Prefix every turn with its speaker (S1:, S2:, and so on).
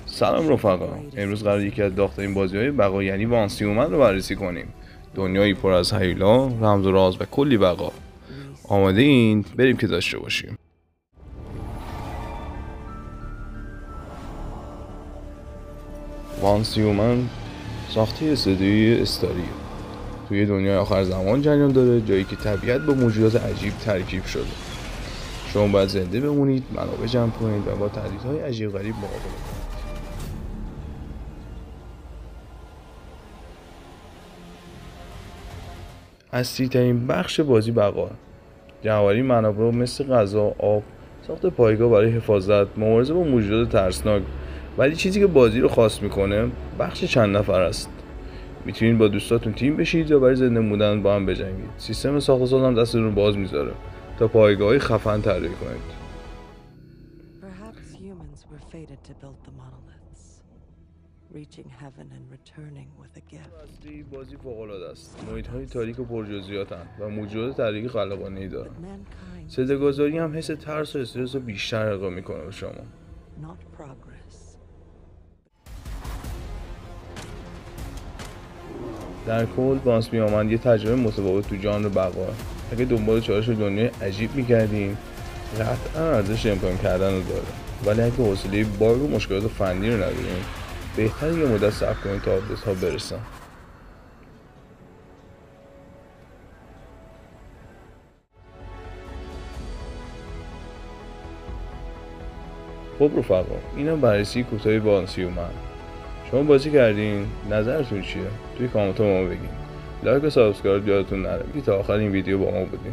S1: سلام رفقا، امروز قرار یکی از داغ‌ترین بازی‌های بقا یعنی وانس هیومن رو بررسی کنیم. دنیایی پر از هیولا، رمز و راز و کلی بقا. آماده این؟ بریم که داشته باشیم. وانس هیومن ساخته استودیوی استاریه. توی دنیای آخر زمان جریان داره، جایی که طبیعت با موجودات عجیب ترکیب شده. شما باید زنده بمونید، منابع جمع کنید و با تهدیدهای عجیب غریب مقابله کنید. اصلی ترین بخش بازی بقا، جمع‌آوری منابع مثل غذا، آب، ساخت پایگاه برای حفاظت، مبارزه با موجودات ترسناک. ولی چیزی که بازی رو خاص میکنه بخش چند نفر است. میتونید با دوستاتون تیم بشید و برای زنده موندن با هم بجنگید. سیستم ساخت و ساز هم دستتون رو باز میذاره تا پایگاه‌های خفن طراحی کنید. بازی فوق‌العاده است. محیط‌های تاریک و پرجزئیاتن و موجودات تاریکی خلاقانه‌ای دارن. صداگذاری هم حس ترس و استرس رو بیشتر القا میکنه به شما. در کل وانس هیومن یه تجربه متفاوت تو ژانر بقا. اگه دنبال چالش دنیای عجیب می‌گردین، قطعاً ارزش امتحان کردن رو داره. ولی اگه حوصله باگ و مشکلات فنی رو ندارین، بهتره یه مدت صبر کنید تا آپدیت‌ها برسن. خب رفقا، اینم بررسی کوتاه وانس هیومن. شما بازی کردین؟ نظرتون چیه؟ توی کامنت ما بگین. لایک و سابسکرایب یادتون نره. تا آخر این ویدیو با ما بودین.